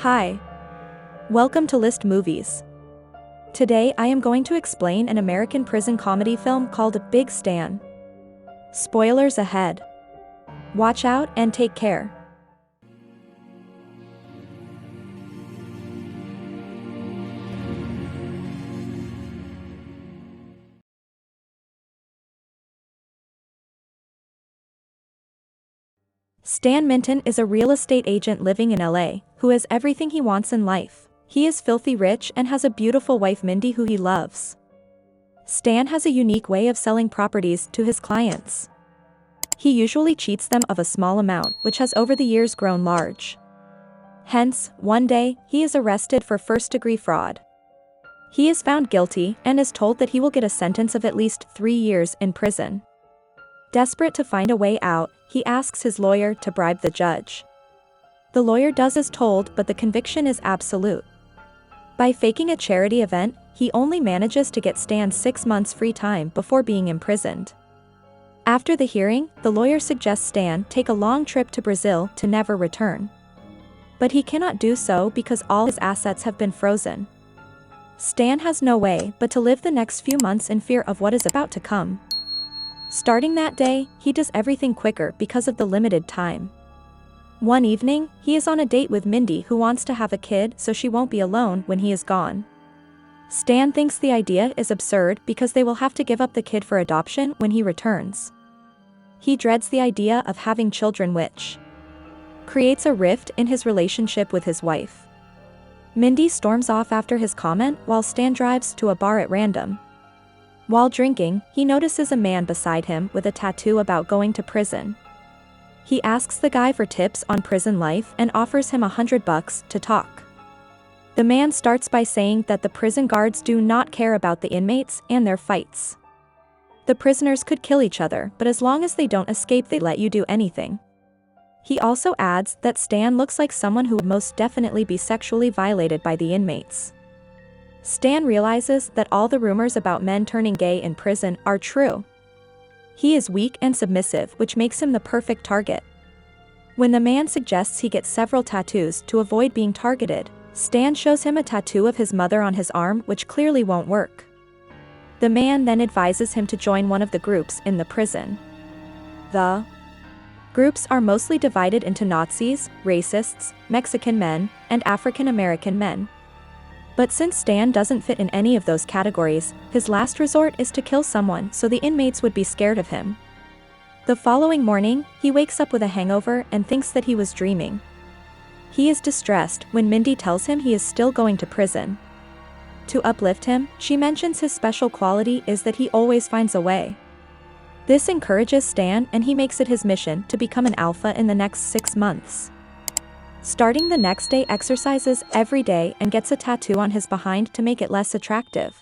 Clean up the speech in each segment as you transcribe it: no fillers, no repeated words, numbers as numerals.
Hi. Welcome to List Movies. Today I am going to explain an American prison comedy film called Big Stan. Spoilers ahead. Watch out and take care. Stan Minton is a real estate agent living in LA, who has everything he wants in life. He is filthy rich and has a beautiful wife Mindy who he loves. Stan has a unique way of selling properties to his clients. He usually cheats them of a small amount, which has over the years grown large. Hence, one day, he is arrested for first-degree fraud. He is found guilty and is told that he will get a sentence of at least 3 years in prison. Desperate to find a way out, he asks his lawyer to bribe the judge. The lawyer does as told, but the conviction is absolute. By faking a charity event, he only manages to get Stan 6 months free time before being imprisoned. After the hearing, the lawyer suggests Stan take a long trip to Brazil to never return. But he cannot do so because all his assets have been frozen. Stan has no way but to live the next few months in fear of what is about to come. Starting that day, he does everything quicker because of the limited time. One evening, he is on a date with Mindy who wants to have a kid so she won't be alone when he is gone. Stan thinks the idea is absurd because they will have to give up the kid for adoption when he returns. He dreads the idea of having children, which creates a rift in his relationship with his wife. Mindy storms off after his comment while Stan drives to a bar at random. While drinking, he notices a man beside him with a tattoo about going to prison. He asks the guy for tips on prison life and offers him $100 to talk. The man starts by saying that the prison guards do not care about the inmates and their fights. The prisoners could kill each other, but as long as they don't escape, they let you do anything. He also adds that Stan looks like someone who would most definitely be sexually violated by the inmates. Stan realizes that all the rumors about men turning gay in prison are true. He is weak and submissive, which makes him the perfect target. When the man suggests he get several tattoos to avoid being targeted, Stan shows him a tattoo of his mother on his arm, which clearly won't work. The man then advises him to join one of the groups in the prison. The groups are mostly divided into Nazis, racists, Mexican men, and African American men. But since Stan doesn't fit in any of those categories, his last resort is to kill someone so the inmates would be scared of him. The following morning, he wakes up with a hangover and thinks that he was dreaming. He is distressed when Mindy tells him he is still going to prison. To uplift him, she mentions his special quality is that he always finds a way. This encourages Stan and he makes it his mission to become an alpha in the next 6 months. Starting the next day, exercises every day and gets a tattoo on his behind to make it less attractive.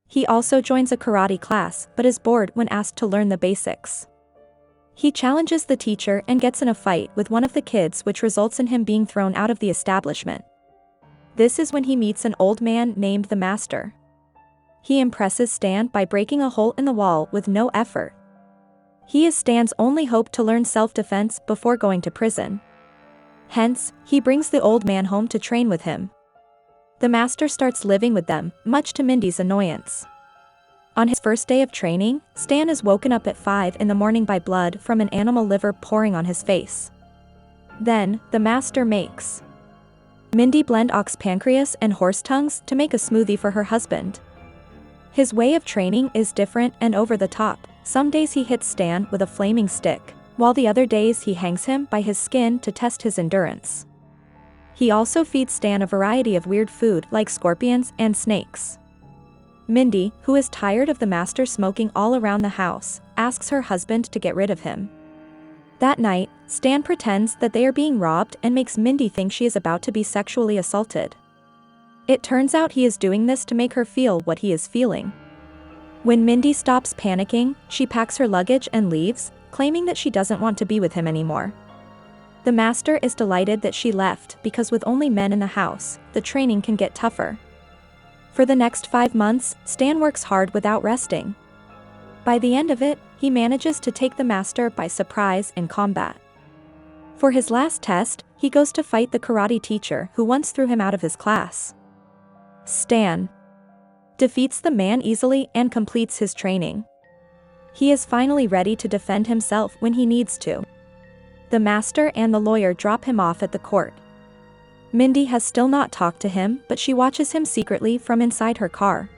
He also joins a karate class but is bored when asked to learn the basics. He challenges the teacher and gets in a fight with one of the kids, which results in him being thrown out of the establishment. This is when he meets an old man named the Master. He impresses Stan by breaking a hole in the wall with no effort. He is Stan's only hope to learn self-defense before going to prison. Hence, he brings the old man home to train with him. The Master starts living with them, much to Mindy's annoyance. On his first day of training, Stan is woken up at 5 in the morning by blood from an animal liver pouring on his face. Then, the Master makes Mindy blend ox pancreas and horse tongues to make a smoothie for her husband. His way of training is different and over the top. Some days he hits Stan with a flaming stick, while the other days he hangs him by his skin to test his endurance. He also feeds Stan a variety of weird food like scorpions and snakes. Mindy, who is tired of the Master smoking all around the house, asks her husband to get rid of him. That night, Stan pretends that they are being robbed and makes Mindy think she is about to be sexually assaulted. It turns out he is doing this to make her feel what he is feeling. When Mindy stops panicking, she packs her luggage and leaves, claiming that she doesn't want to be with him anymore. The Master is delighted that she left because with only men in the house, the training can get tougher. For the next 5 months, Stan works hard without resting. By the end of it, he manages to take the Master by surprise in combat. For his last test, he goes to fight the karate teacher who once threw him out of his class. Stan defeats the man easily and completes his training. He is finally ready to defend himself when he needs to. The master and the lawyer drop him off at the court. Mindy has still not talked to him, but she watches him secretly from inside her car.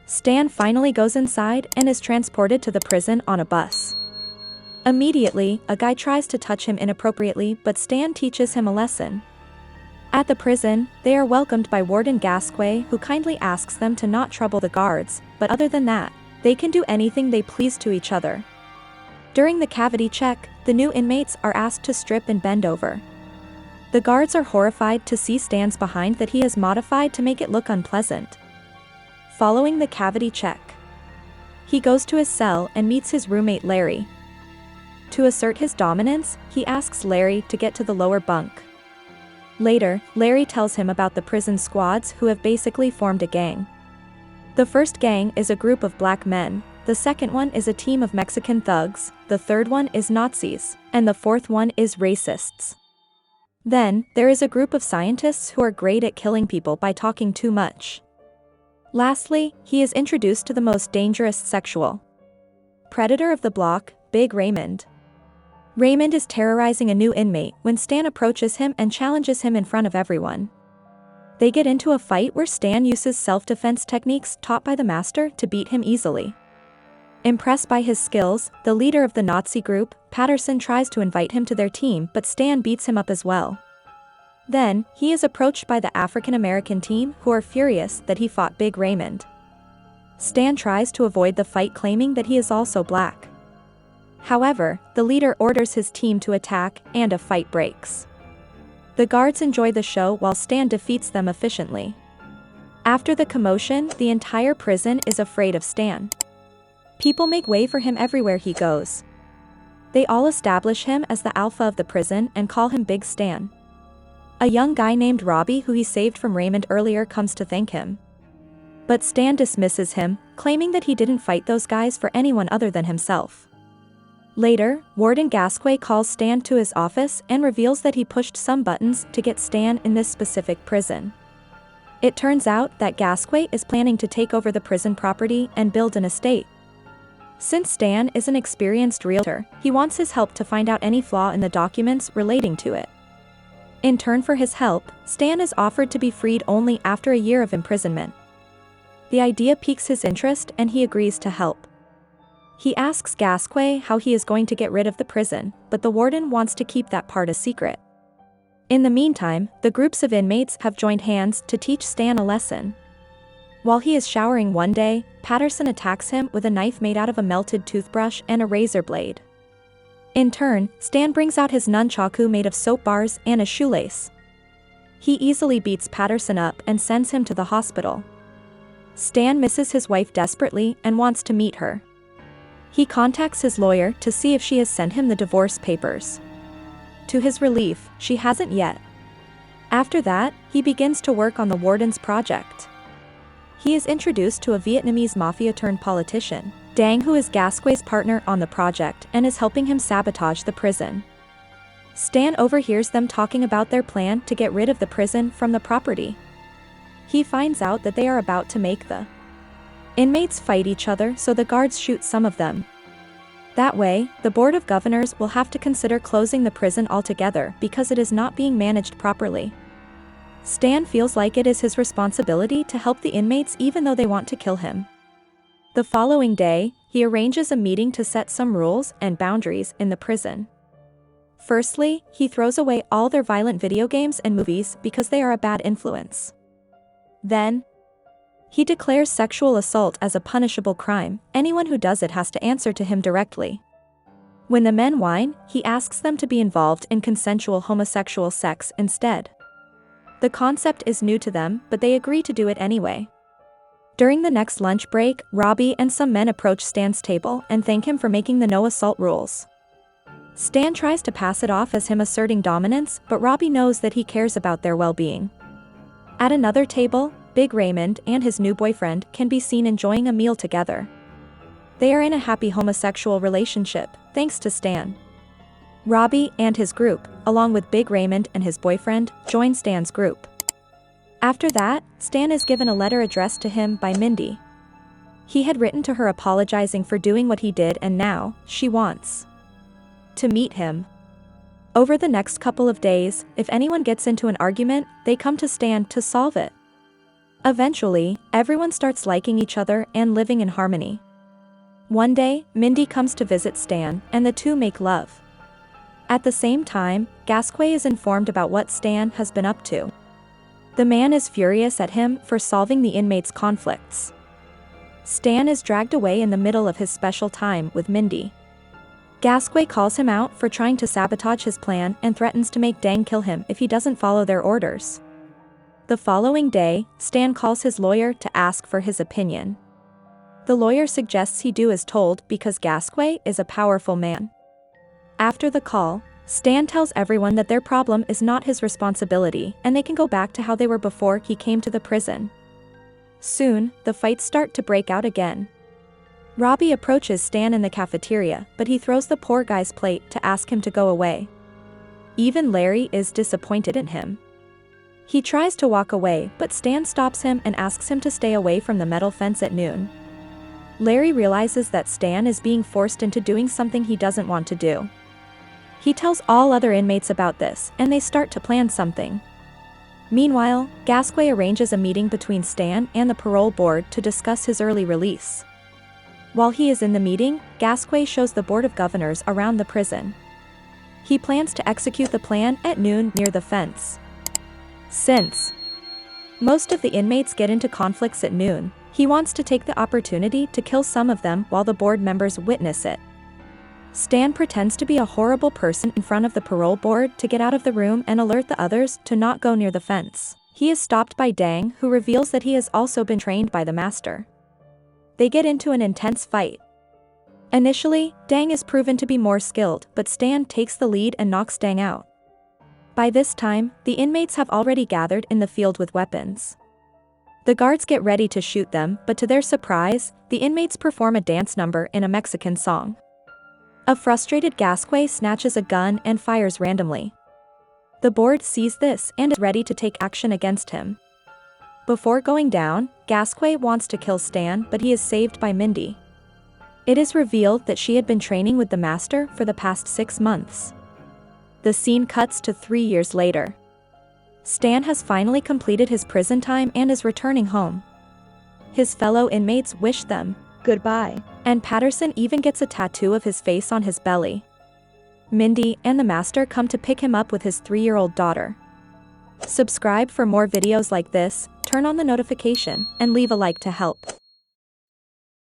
Stan finally goes inside and is transported to the prison on a bus. Immediately, a guy tries to touch him inappropriately, but Stan teaches him a lesson. At the prison, they are welcomed by Warden Gasquet, who kindly asks them to not trouble the guards, but other than that, they can do anything they please to each other. During the cavity check, the new inmates are asked to strip and bend over. The guards are horrified to see Stan's behind that he has modified to make it look unpleasant. Following the cavity check, he goes to his cell and meets his roommate Larry. To assert his dominance, he asks Larry to get to the lower bunk. Later, Larry tells him about the prison squads who have basically formed a gang. The first gang is a group of black men, the second one is a team of Mexican thugs, the third one is Nazis, and the fourth one is racists. Then, there is a group of scientists who are great at killing people by talking too much. Lastly, he is introduced to the most dangerous sexual predator of the block, Big Raymond. Raymond is terrorizing a new inmate when Stan approaches him and challenges him in front of everyone. They get into a fight where Stan uses self-defense techniques taught by the master to beat him easily. Impressed by his skills, the leader of the Nazi group, Patterson, tries to invite him to their team, but Stan beats him up as well. Then, he is approached by the African-American team, who are furious that he fought Big Raymond. Stan tries to avoid the fight, claiming that he is also black. However, the leader orders his team to attack, and a fight breaks. The guards enjoy the show while Stan defeats them efficiently. After the commotion, the entire prison is afraid of Stan. People make way for him everywhere he goes. They all establish him as the alpha of the prison and call him Big Stan. A young guy named Robbie, who he saved from Raymond earlier, comes to thank him. But Stan dismisses him, claiming that he didn't fight those guys for anyone other than himself. Later, Warden Gasquet calls Stan to his office and reveals that he pushed some buttons to get Stan in this specific prison. It turns out that Gasquet is planning to take over the prison property and build an estate. Since Stan is an experienced realtor, he wants his help to find out any flaw in the documents relating to it. In turn for his help, Stan is offered to be freed only after a year of imprisonment. The idea piques his interest and he agrees to help. He asks Gasquet how he is going to get rid of the prison, but the warden wants to keep that part a secret. In the meantime, the groups of inmates have joined hands to teach Stan a lesson. While he is showering one day, Patterson attacks him with a knife made out of a melted toothbrush and a razor blade. In turn, Stan brings out his nunchaku made of soap bars and a shoelace. He easily beats Patterson up and sends him to the hospital. Stan misses his wife desperately and wants to meet her. He contacts his lawyer to see if she has sent him the divorce papers. To his relief, she hasn't yet. After that, he begins to work on the warden's project. He is introduced to a Vietnamese mafia-turned-politician, Dang, who is Gasquet's partner on the project and is helping him sabotage the prison. Stan overhears them talking about their plan to get rid of the prison from the property. He finds out that they are about to make the inmates fight each other, so the guards shoot some of them. That way, the Board of Governors will have to consider closing the prison altogether because it is not being managed properly. Stan feels like it is his responsibility to help the inmates even though they want to kill him. The following day, he arranges a meeting to set some rules and boundaries in the prison. Firstly, he throws away all their violent video games and movies because they are a bad influence. Then, he declares sexual assault as a punishable crime. Anyone who does it has to answer to him directly. When the men whine, he asks them to be involved in consensual homosexual sex instead. The concept is new to them, but they agree to do it anyway. During the next lunch break, Robbie and some men approach Stan's table and thank him for making the no-assault rules. Stan tries to pass it off as him asserting dominance, but Robbie knows that he cares about their well-being. At another table, Big Raymond and his new boyfriend can be seen enjoying a meal together. They are in a happy homosexual relationship, thanks to Stan. Robbie and his group, along with Big Raymond and his boyfriend, join Stan's group. After that, Stan is given a letter addressed to him by Mindy. He had written to her apologizing for doing what he did, and now, she wants to meet him. Over the next couple of days, if anyone gets into an argument, they come to Stan to solve it. Eventually, everyone starts liking each other and living in harmony. One day, Mindy comes to visit Stan, and the two make love. At the same time, Gasquet is informed about what Stan has been up to. The man is furious at him for solving the inmates' conflicts. Stan is dragged away in the middle of his special time with Mindy. Gasquet calls him out for trying to sabotage his plan and threatens to make Dang kill him if he doesn't follow their orders. The following day, Stan calls his lawyer to ask for his opinion. The lawyer suggests he do as told because Gasquet is a powerful man. After the call, Stan tells everyone that their problem is not his responsibility and they can go back to how they were before he came to the prison. Soon, the fights start to break out again. Robbie approaches Stan in the cafeteria, but he throws the poor guy's plate to ask him to go away. Even Larry is disappointed in him. He tries to walk away, but Stan stops him and asks him to stay away from the metal fence at noon. Larry realizes that Stan is being forced into doing something he doesn't want to do. He tells all other inmates about this, and they start to plan something. Meanwhile, Gasquet arranges a meeting between Stan and the parole board to discuss his early release. While he is in the meeting, Gasquet shows the board of governors around the prison. He plans to execute the plan at noon near the fence. Since most of the inmates get into conflicts at noon, he wants to take the opportunity to kill some of them while the board members witness it. Stan pretends to be a horrible person in front of the parole board to get out of the room and alert the others to not go near the fence. He is stopped by Dang, who reveals that he has also been trained by the master. They get into an intense fight. Initially, Dang is proven to be more skilled, but Stan takes the lead and knocks Dang out. By this time, the inmates have already gathered in the field with weapons. The guards get ready to shoot them, but to their surprise, the inmates perform a dance number in a Mexican song. A frustrated Gasquet snatches a gun and fires randomly. The board sees this and is ready to take action against him. Before going down, Gasquet wants to kill Stan, but he is saved by Mindy. It is revealed that she had been training with the master for the past 6 months. The scene cuts to 3 years later. Stan has finally completed his prison time and is returning home. His fellow inmates wish them goodbye, and Patterson even gets a tattoo of his face on his belly. Mindy and the master come to pick him up with his 3-year-old daughter. Subscribe for more videos like this, turn on the notification, and leave a like to help.